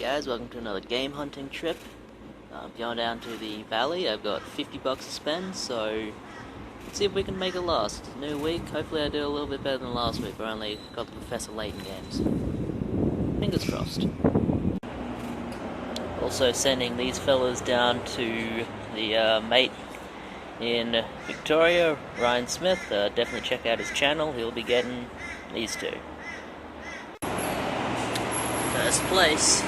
Guys, welcome to another game hunting trip. I'm going down to the valley. I've got 50 bucks to spend, so let's see if we can make it last. It's a new week. Hopefully I do a little bit better than last week where I only got the Professor Layton games. Fingers crossed. Also sending these fellas down to the mate in Victoria, Ryan Smith. Definitely check out his channel. He'll be getting these two. First place.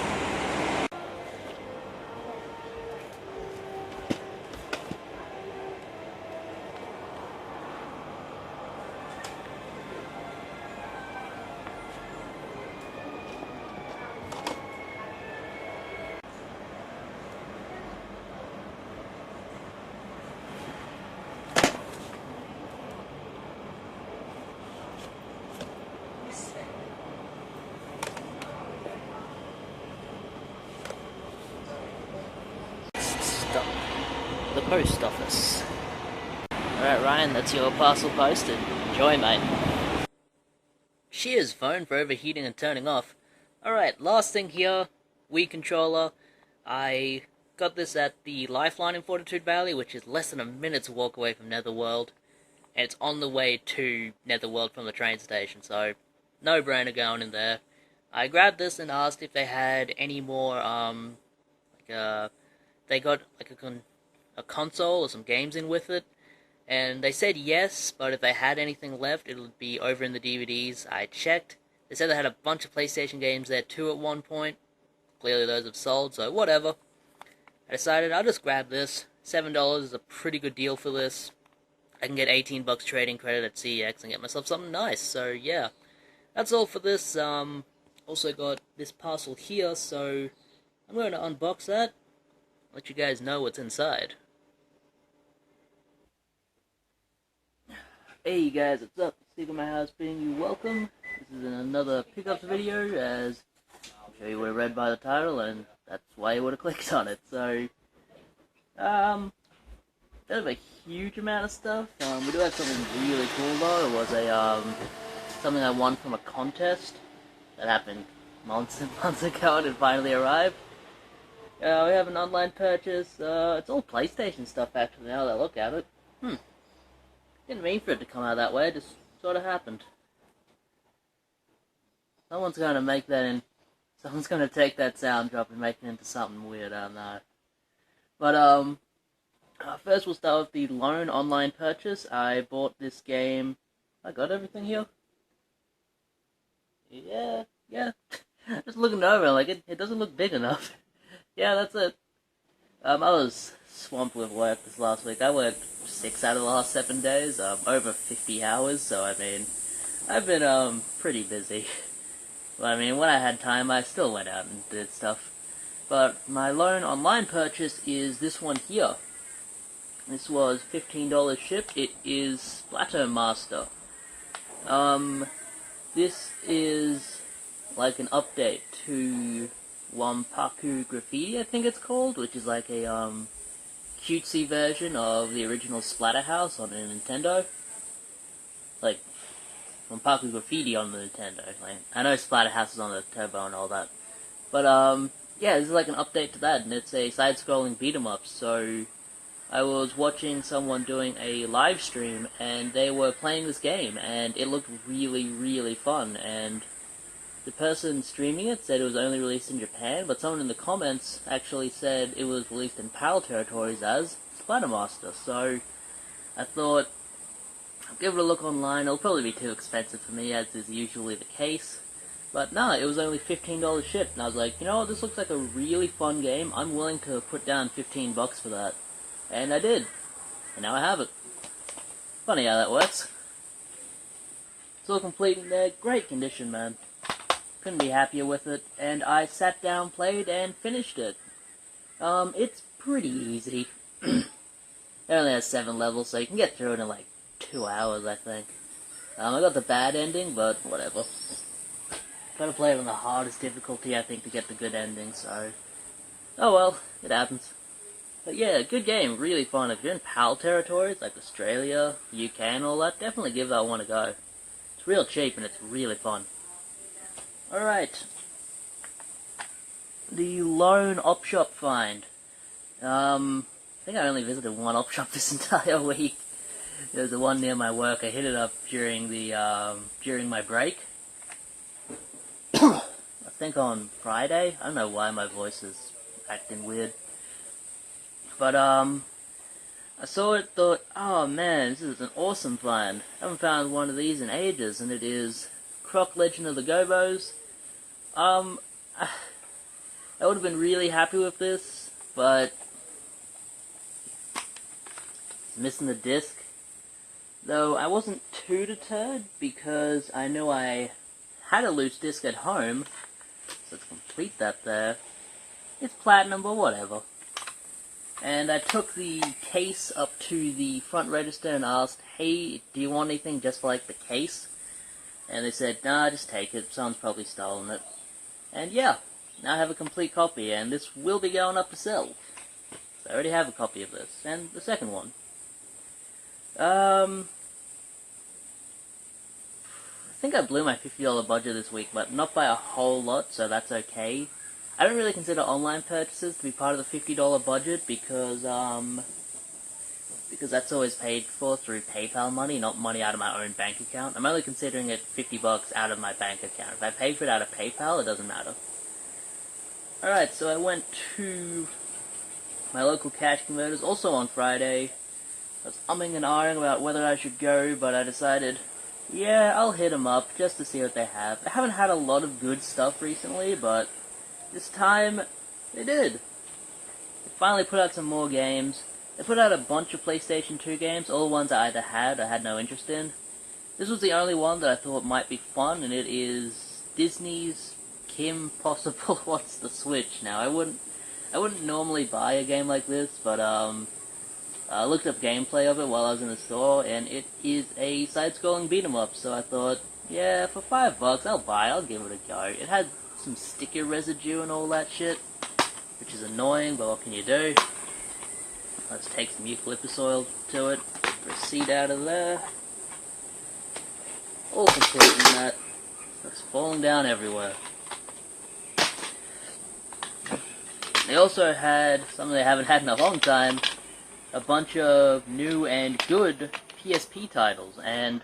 The post office. Alright Ryan, that's your parcel posted. Enjoy, mate. Cheers, phone, for overheating and turning off. Alright, last thing here, Wii controller. I got this at the Lifeline in Fortitude Valley, which is less than a minute's walk away from Netherworld. And it's on the way to Netherworld from the train station, so no brainer going in there. I grabbed this and asked if they had any more, they got like a console or some games in with it, and they said yes, but if they had anything left, it would be over in the DVDs. I checked. They said they had a bunch of PlayStation games there too at one point. Clearly those have sold, so whatever. I decided I'll just grab this. $7 is a pretty good deal for this. I can get 18 bucks trading credit at CEX and get myself something nice, so yeah. That's all for this. Also got this parcel here, so I'm going to unbox that. Let you guys know what's inside. Hey guys, what's up? Steve at my house bidding you welcome. This is another pickups video, as I'm sure you would have read by the title, and that's why you would have clicked on it. So, don't have a huge amount of stuff. We do have something really cool though. It was a something I won from a contest that happened months and months ago, and it finally arrived. We have an online purchase. It's all PlayStation stuff actually, now that I look at it. Didn't mean for it to come out that way, it just sort of happened. Someone's going to make that in... Someone's going to take that sound drop and make it into something weird, I don't know. But, first we'll start with the loan online purchase. I bought this game... I got everything here? Yeah. Just looking over, like, it doesn't look big enough. Yeah, that's it. I was swamped with work this last week. I worked 6 out of the last 7 days, over 50 hours, so I mean, I've been, pretty busy. But I mean, when I had time, I still went out and did stuff. But my loan online purchase is this one here. This was $15 shipped. It is Splatter Master. This is like an update to Wampaku Graffiti, I think it's called, which is like a, cutesy version of the original Splatterhouse on a Nintendo. Like, Wampaku Graffiti on the Nintendo. Like, I know Splatterhouse is on the Turbo and all that. But, yeah, this is like an update to that, and it's a side-scrolling beat-em-up, so I was watching someone doing a live stream, and they were playing this game, and it looked really, really fun, and the person streaming it said it was only released in Japan, but someone in the comments actually said it was released in PAL territories as Splattermaster, so I thought, I'll give it a look online. It'll probably be too expensive for me, as is usually the case, but no, it was only $15 shipped, and I was like, you know what, this looks like a really fun game. I'm willing to put down 15 bucks for that, and I did, and now I have it. Funny how that works. It's all complete in there, great condition, man. Couldn't be happier with it, and I sat down, played, and finished it. It's pretty easy. It only has 7 levels, so you can get through it in like 2 hours, I think. I got the bad ending, but whatever. Gotta play it on the hardest difficulty, I think, to get the good ending, so... Oh well, it happens. But yeah, good game, really fun. If you're in PAL territories, like Australia, UK and all that, definitely give that one a go. It's real cheap, and it's really fun. Alright. the lone op shop find. I think I only visited one op shop this entire week. There's the one near my work. I hit it up during my break. I think on Friday. I don't know why my voice is acting weird. But I saw it, thought, oh man, this is an awesome find. I haven't found one of these in ages, and it is Croc Legend of the Gobos. I would have been really happy with this, but it's missing the disc. Though I wasn't too deterred, because I knew I had a loose disc at home, so let's complete that there. It's platinum, but whatever. And I took the case up to the front register and asked, hey, do you want anything just for like the case? And they said, nah, just take it, someone's probably stolen it. And yeah, now I have a complete copy, and this will be going up for sale. So I already have a copy of this, and the second one. I think I blew my $50 budget this week, but not by a whole lot, so that's okay. I don't really consider online purchases to be part of the $50 budget because that's always paid for through PayPal money, not money out of my own bank account. I'm only considering it $50 out of my bank account. If I pay for it out of PayPal, it doesn't matter. Alright, so I went to my local cash converters, also on Friday. I was umming and ahhing about whether I should go, but I decided, yeah, I'll hit them up just to see what they have. I haven't had a lot of good stuff recently, but this time, they did. They finally put out some more games. They put out a bunch of PlayStation 2 games, all ones I either had or had no interest in. This was the only one that I thought might be fun, and it is Disney's Kim Possible What's the Switch. Now, I wouldn't normally buy a game like this, but I looked up gameplay of it while I was in the store, and it is a side-scrolling beat-em-up, so I thought, yeah, for $5, I'll give it a go. It had some sticker residue and all that shit, which is annoying, but what can you do? Let's take some eucalyptus oil to it, receipt out of there. All complete in that. It's falling down everywhere. They also had, something they haven't had in a long time, a bunch of new and good PSP titles, and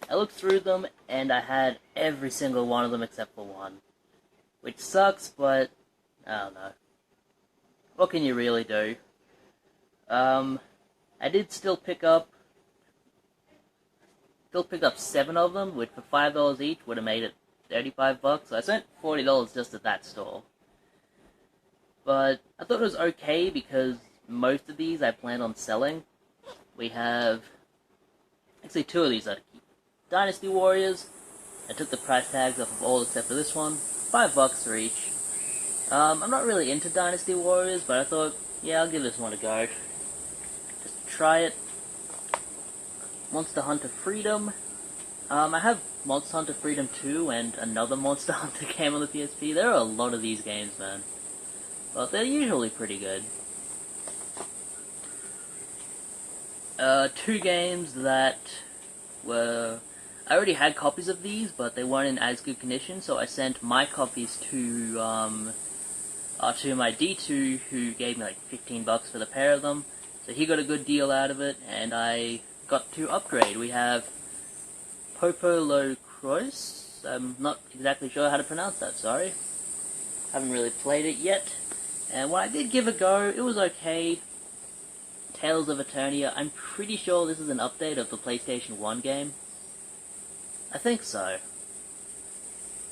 I looked through them, and I had every single one of them except for one. Which sucks, but I don't know. What can you really do? I did still pick up 7 of them, which for $5 each would have made it $35, so I spent $40 just at that store. But I thought it was okay because most of these I plan on selling. We have actually 2 of these I keep. Dynasty Warriors. I took the price tags off of all except for this one. $5 for each. I'm not really into Dynasty Warriors, but I thought, yeah, I'll give this one a go. Just try it. Monster Hunter Freedom. I have Monster Hunter Freedom 2 and another Monster Hunter game on the PSP. There are a lot of these games, man. But they're usually pretty good. 2 games that were... I already had copies of these, but they weren't in as good condition, so I sent my copies to my D2, who gave me like $15 for the pair of them. So he got a good deal out of it, and I got to upgrade. We have Popo Lo Croix. I'm not exactly sure how to pronounce that, sorry. Haven't really played it yet. And when I did give a go, it was okay. Tales of Eternia. I'm pretty sure this is an update of the PlayStation 1 game. I think so.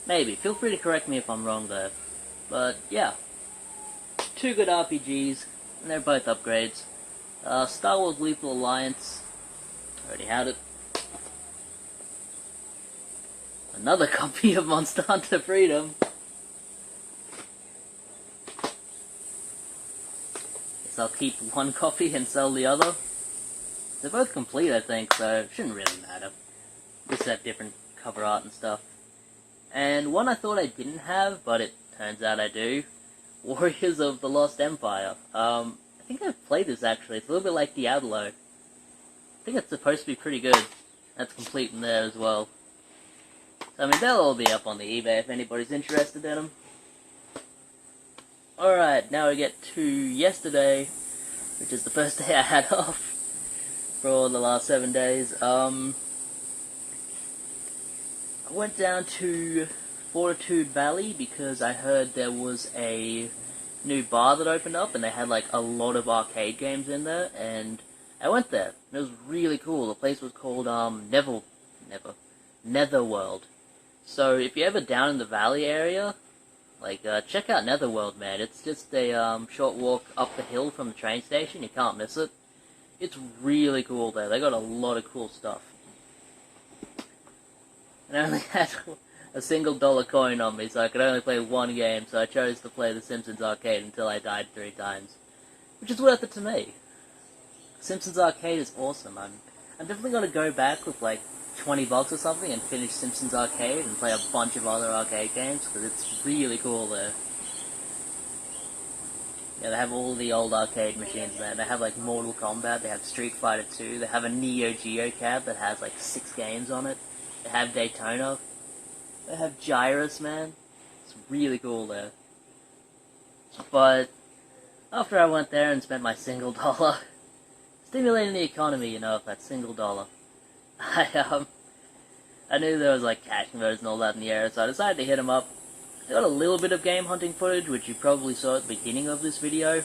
Maybe. Feel free to correct me if I'm wrong there. But, yeah. 2 good RPGs, and they're both upgrades. Star Wars Lethal Alliance. Already had it. Another copy of Monster Hunter Freedom. Guess I'll keep one copy and sell the other. They're both complete, I think, so it shouldn't really matter. Just have different cover art and stuff. And one I thought I didn't have, but it turns out I do. Warriors of the Lost Empire. I think I've played this actually. It's a little bit like Diablo. I think it's supposed to be pretty good. That's complete in there as well. So, I mean, they'll all be up on the eBay if anybody's interested in them. Alright, now we get to yesterday, which is the first day I had off for the last 7 days. I went down to Fortitude Valley because I heard there was a new bar that opened up and they had like a lot of arcade games in there, and I went there. It was really cool. The place was called Netherworld. So if you're ever down in the valley area, like check out Netherworld, man. It's just a short walk up the hill from the train station. You can't miss it. It's really cool there. They got a lot of cool stuff. And I only had a single dollar coin on me, so I could only play one game, so I chose to play The Simpsons Arcade until I died 3 times. Which is worth it to me. Simpsons Arcade is awesome. I'm definitely gonna go back with like $20 or something and finish Simpsons Arcade and play a bunch of other arcade games, because it's really cool there. Yeah, they have all the old arcade machines there. They have like Mortal Kombat, they have Street Fighter 2, they have a Neo Geo cab that has like 6 games on it. They have Daytona. They have Gyrus, man. It's really cool there. But after I went there and spent my single dollar, stimulating the economy, you know, with that single dollar, I knew there was like cash converters and all that in the area, so I decided to hit them up. I got a little bit of game hunting footage, which you probably saw at the beginning of this video.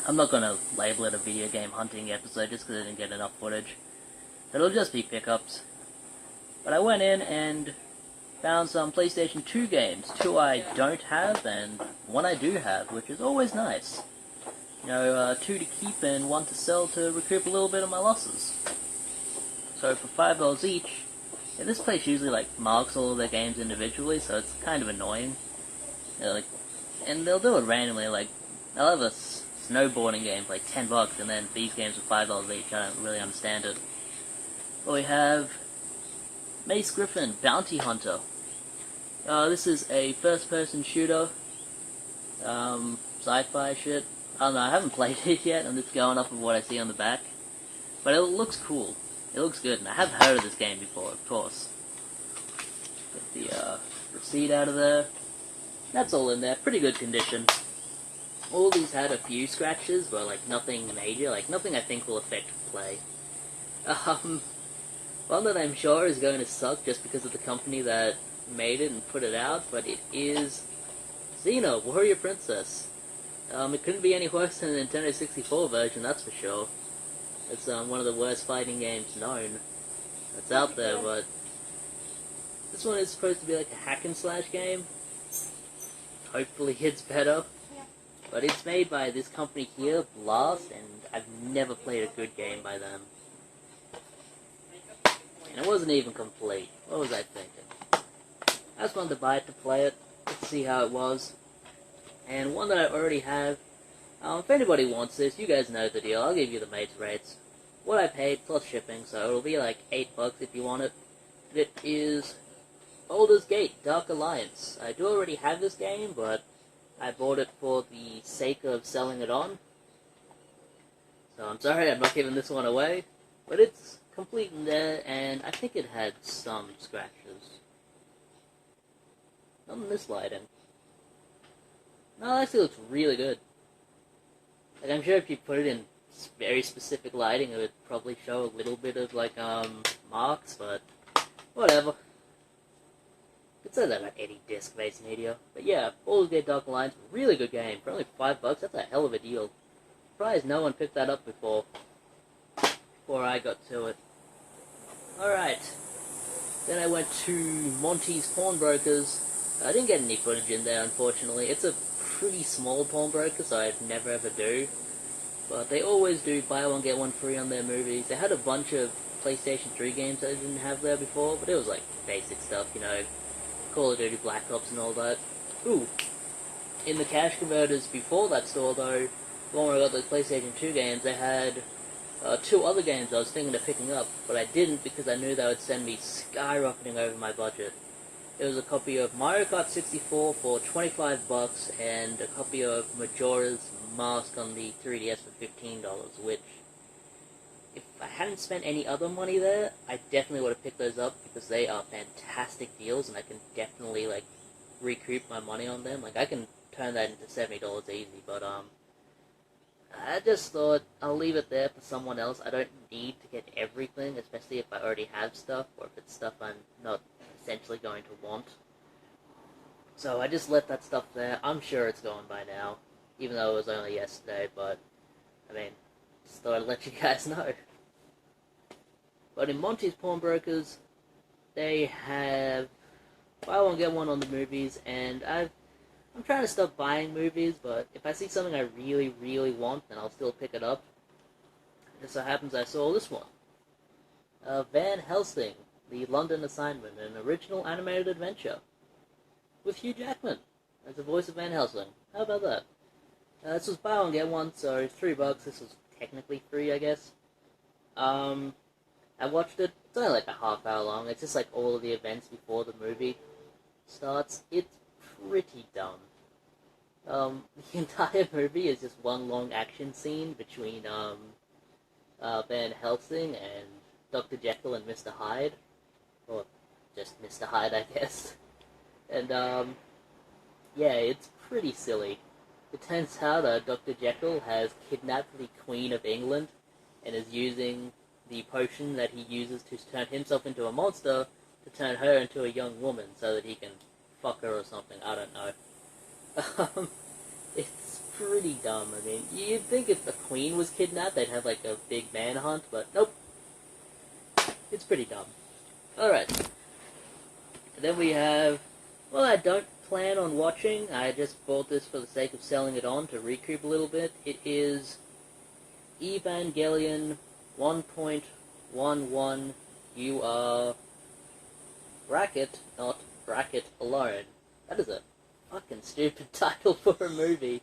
I'm not going to label it a video game hunting episode just because I didn't get enough footage. It'll just be pickups. But I went in and found some PlayStation 2 games. 2 I don't have, and 1 I do have, which is always nice. You know, 2 to keep and 1 to sell to recoup a little bit of my losses. So for $5 each, yeah, this place usually like marks all of their games individually, so it's kind of annoying. And they'll do it randomly. Like they'll have a snowboarding game for like $10, and then these games are $5 each. I don't really understand it. But we have Mace Griffin, Bounty Hunter. This is a first-person shooter, sci-fi shit. I don't know, I haven't played it yet, I'm just going off of what I see on the back. But it looks cool. It looks good, and I have heard of this game before, of course. Get the receipt out of there. That's all in there, pretty good condition. All these had a few scratches, but like nothing major, like nothing I think will affect play. One that I'm sure is going to suck just because of the company that made it and put it out, but it is Xena, Warrior Princess. It couldn't be any worse than the Nintendo 64 version, that's for sure. It's one of the worst fighting games known that's out there, but this one is supposed to be like a hack and slash game. Hopefully it's better. But it's made by this company here, Blast, and I've never played a good game by them. And it wasn't even complete. What was I thinking? I just wanted to buy it to play it, to see how it was. And one that I already have, if anybody wants this, you guys know the deal. I'll give you the mates rates. What I paid plus shipping, so it'll be like $8 if you want it. It is Baldur's Gate Dark Alliance. I do already have this game, but I bought it for the sake of selling it on. So I'm sorry I'm not giving this one away, but it's complete in there, and I think it had some scratches. Not in this lighting. No, it actually looks really good. Like, I'm sure if you put it in very specific lighting, it would probably show a little bit of, like, marks, but whatever. Could say that about any disc-based media. But yeah, Baldur's Gate Dark Alliance, really good game. For only $5, that's a hell of a deal. Surprised no one picked that up before I got to it. Alright. Then I went to Monty's Pawnbrokers. I didn't get any footage in there, unfortunately. It's a pretty small pawnbroker, so I'd never ever do. But they always do buy one get one free on their movies. They had a bunch of PlayStation 3 games that I didn't have there before, but it was like basic stuff, you know, Call of Duty Black Ops and all that. Ooh, in the cash converters before that store though, the one where I got those PlayStation 2 games, they had 2 other games I was thinking of picking up, but I didn't because I knew they would send me skyrocketing over my budget. It was a copy of Mario Kart 64 for $25 and a copy of Majora's Mask on the 3DS for $15, which, if I hadn't spent any other money there, I definitely would have picked those up because they are fantastic deals and I can definitely, like, recoup my money on them. Like, I can turn that into $70 easy, but I just thought I'll leave it there for someone else. I don't need to get everything, especially if I already have stuff, or if it's stuff I'm not essentially going to want. So I just left that stuff there. I'm sure it's gone by now, even though it was only yesterday, but, I mean, just thought I'd let you guys know. But in Monty's Pawnbrokers, they have buy one, get one on the movies, and I'm trying to stop buying movies, but if I see something I really, really want, then I'll still pick it up. It just so happens I saw this one. Van Helsing, The London Assignment, an original animated adventure. With Hugh Jackman as the voice of Van Helsing. How about that? This was buy one, get one, so $3. This was technically free, I guess. I watched it. It's only like a half hour long. It's just like all of the events before the movie starts. It's pretty dumb. The entire movie is just one long action scene between Van Helsing and Dr. Jekyll and Mr. Hyde. Or just Mr. Hyde, I guess. And, yeah, it's pretty silly. It turns out Dr. Jekyll has kidnapped the Queen of England and is using the potion that he uses to turn himself into a monster to turn her into a young woman so that he can fuck her or something. I don't know. It's pretty dumb. I mean, you'd think if the Queen was kidnapped, they'd have, like, a big manhunt, but nope. It's pretty dumb. Alright. Then we have... Well, I don't plan on watching. I just bought this for the sake of selling it on to recoup a little bit. It is Evangelion 1.11. You are bracket, not bracket alone. That is a fucking stupid title for a movie.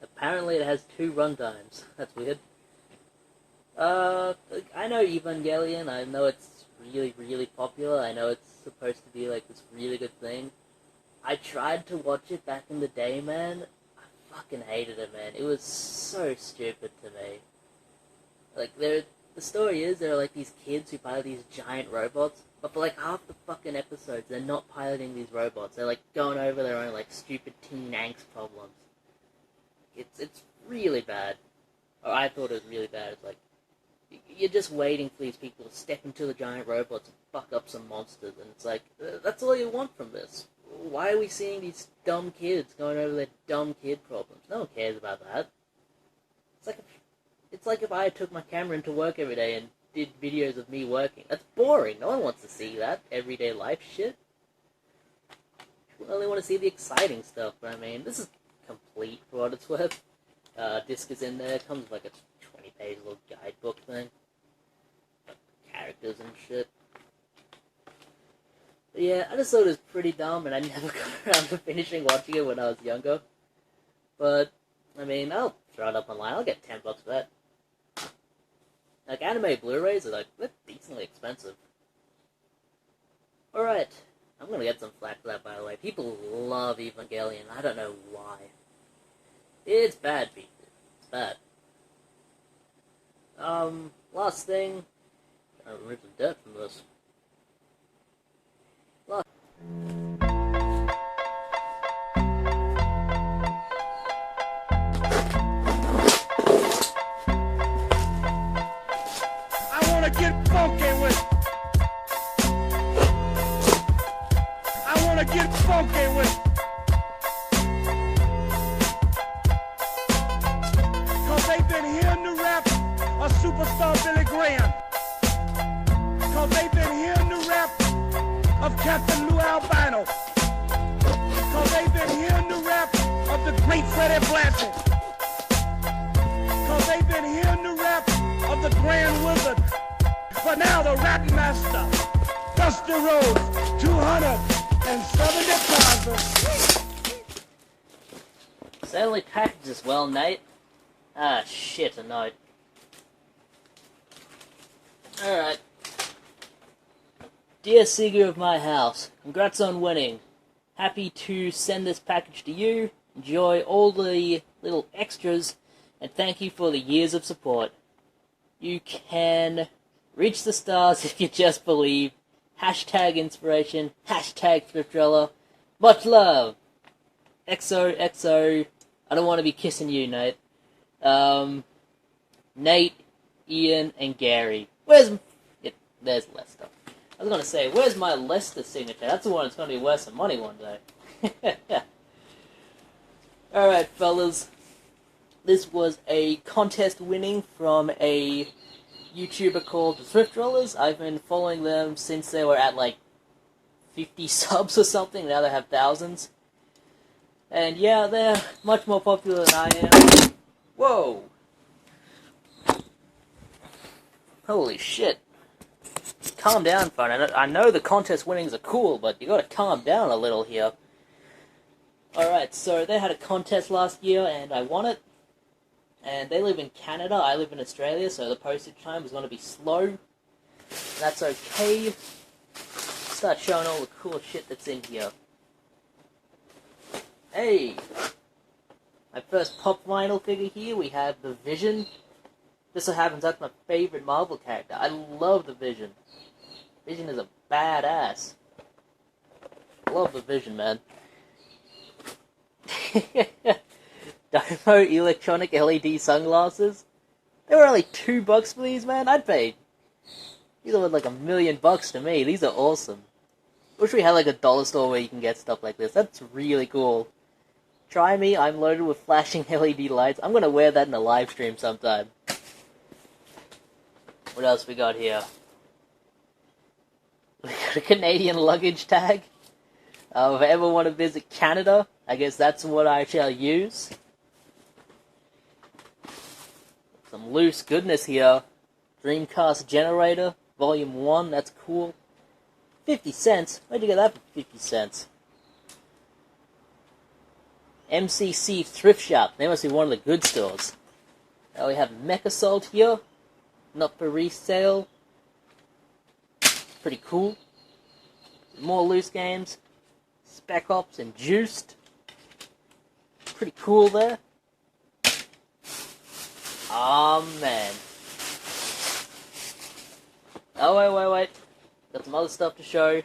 Apparently it has 2 runtimes. That's weird. I know Evangelion. I know it's really, really popular. I know it's supposed to be like this really good thing. I tried to watch it back in the day, man. I fucking hated it, man. It was so stupid to me. Like, the story is, there are like these kids who pilot these giant robots, but for like half the fucking episodes, they're not piloting these robots. They're like going over their own like stupid teen angst problems. It's really bad. Or I thought it was really bad. It's like, you're just waiting for these people to step into the giant robots and fuck up some monsters, and it's like, that's all you want from this. Why are we seeing these dumb kids going over their dumb kid problems? No one cares about that. It's like if I took my camera into work every day and did videos of me working. That's boring. No one wants to see that everyday life shit. People only want to see the exciting stuff, but I mean, this is complete for what it's worth. Disc is in there. It comes with like a 20-page little guidebook thing. Like characters and shit. But yeah, I just thought it was pretty dumb, and I never got around to finishing watching it when I was younger. But, I mean, I'll throw it up online. I'll get $10 for that. Like, anime Blu-rays are like, they're decently expensive. Alright. I'm gonna get some flack for that, by the way. People love Evangelion. I don't know why. It's bad, people. It's bad. Last thing. I'll remove some dirt from this. Last. I wanna get funky with. I wanna get funky with. They've been hearing the rap of superstar Billy Graham. Cause they've been hearing the rap of Captain Lou Albino. Cause they've been hearing the rap of the great Freddie Blanchard. Cause they've been hearing the rap of the Grand Wizard. But now the rap master, Dusty Rhodes, 270,000. Certainly packaged as well, Nate. Ah, shit, a note. Alright. Dear Seeger of my house, congrats on winning. Happy to send this package to you. Enjoy all the little extras, and thank you for the years of support. You can reach the stars if you just believe. Hashtag inspiration. Hashtag Thriftdweller. Much love. XOXO. I don't want to be kissing you, Nate. Nate, Ian, and Gary. There's Lester. I was going to say, where's my Lester signature? That's the one that's going to be worth some money one day. Alright, fellas. This was a contest winning from a YouTuber called the Thriftdwellers. I've been following them since they were at like 50 subs or something. Now they have thousands. And yeah, they're much more popular than I am. Whoa! Holy shit. Calm down, fun. I know the contest winnings are cool, but you gotta calm down a little here. Alright, so they had a contest last year, and I won it. And they live in Canada, I live in Australia, so the postage time is going to be slow. That's okay. Start showing all the cool shit that's in here. Hey! My first pop vinyl figure here, we have the Vision. This so happens that's my favorite Marvel character. I love the Vision. Vision is a badass. Love the Vision, man. Domo electronic LED sunglasses. They were only $2 for these, man. I'd pay. These are worth like $1 million to me. These are awesome. Wish we had like a dollar store where you can get stuff like this. That's really cool. Try me. I'm loaded with flashing LED lights. I'm gonna wear that in a live stream sometime. What else we got here? We got a Canadian luggage tag. If I ever want to visit Canada, I guess that's what I shall use. Some loose goodness here. Dreamcast generator, volume 1, that's cool. 50 cents? Where'd you get that for 50 cents? MCC Thrift Shop, they must be one of the good stores. Now we have Mecha Salt here. Not for resale. Pretty cool. More loose games. Spec Ops and Juiced. Pretty cool there. Oh man. Oh wait. Got some other stuff to show.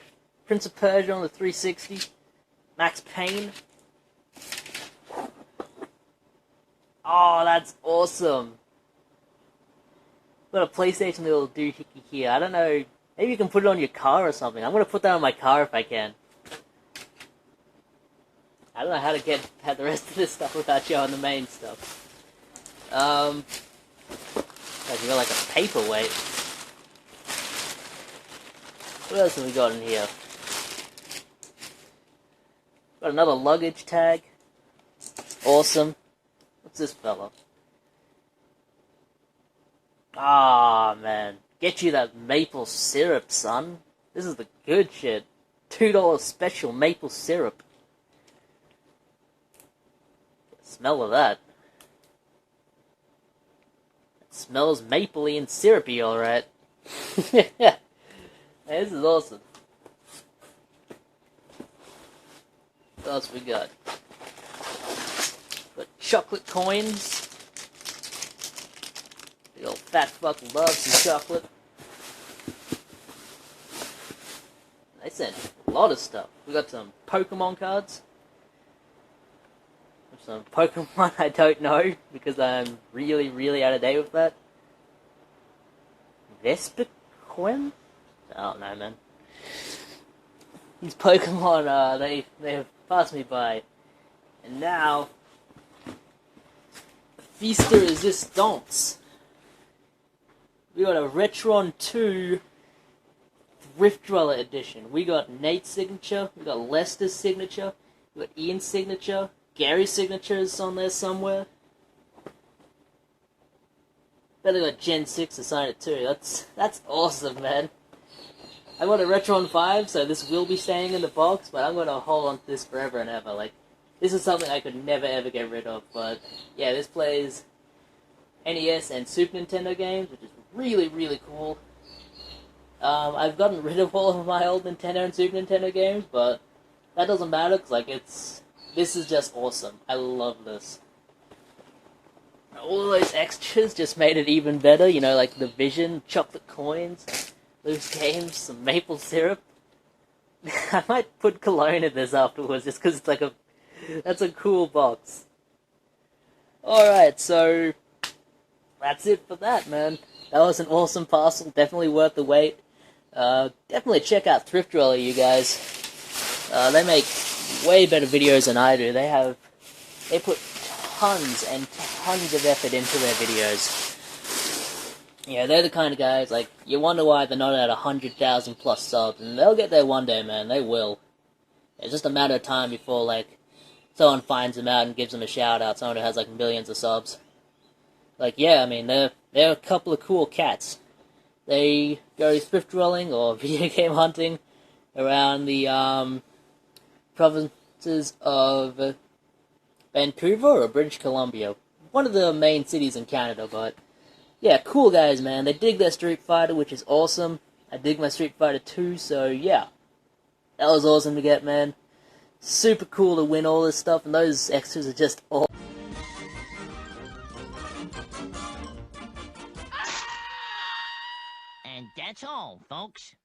Prince of Persia on the 360. Max Payne. Oh, that's awesome. Got a PlayStation little doohickey here. I don't know. Maybe you can put it on your car or something. I'm gonna put that on my car if I can. I don't know how to get at the rest of this stuff without showing the main stuff. Like you got like a paperweight. What else have we got in here? Got another luggage tag. Awesome. What's this fella? Ah, man. Get you that maple syrup, son. This is the good shit. $2 special maple syrup. Smell of that. It smells mapley and syrupy, alright. Yeah, this is awesome. What else we got? Got chocolate coins. The old fat fuck loves some chocolate. They sent a lot of stuff. We got some Pokemon cards. Some Pokemon I don't know, because I'm really out of date with that. Vespiquen? I don't know, man. These Pokemon, they have passed me by. And now, Feast de Resistance. We got a Retron 2 Thriftdweller edition. We got Nate's signature, we got Lester's signature, we got Ian's signature, Gary's signature is on there somewhere. Bet they got Gen 6 to sign it too. That's awesome, man. I got a Retron 5, so this will be staying in the box, but I'm gonna hold on to this forever and ever. Like, this is something I could never ever get rid of, but yeah, this plays NES and Super Nintendo games, which is really cool. I've gotten rid of all of my old Nintendo and Super Nintendo games, but that doesn't matter, because like this is just awesome. I love this. All of those extras just made it even better, you know, like the Vision, chocolate coins, loose games, some maple syrup. I might put cologne in this afterwards, just because it's like that's a cool box. Alright, so that's it for that, man. That was an awesome parcel, definitely worth the wait. Definitely check out Thriftdweller, you guys. They make way better videos than I do. They put tons and tons of effort into their videos. Yeah, they're the kind of guys, like, you wonder why they're not at 100,000 plus subs, and they'll get there one day, man, they will. It's just a matter of time before, like, someone finds them out and gives them a shout-out, someone who has, like, millions of subs. Like, yeah, I mean, they're a couple of cool cats. They go thrift dwelling or video game hunting around the, provinces of Vancouver or British Columbia. One of the main cities in Canada, but yeah, cool guys, man. They dig their Street Fighter, which is awesome. I dig my Street Fighter 2, so yeah. That was awesome to get, man. Super cool to win all this stuff, and those extras are just awesome. And that's all, folks.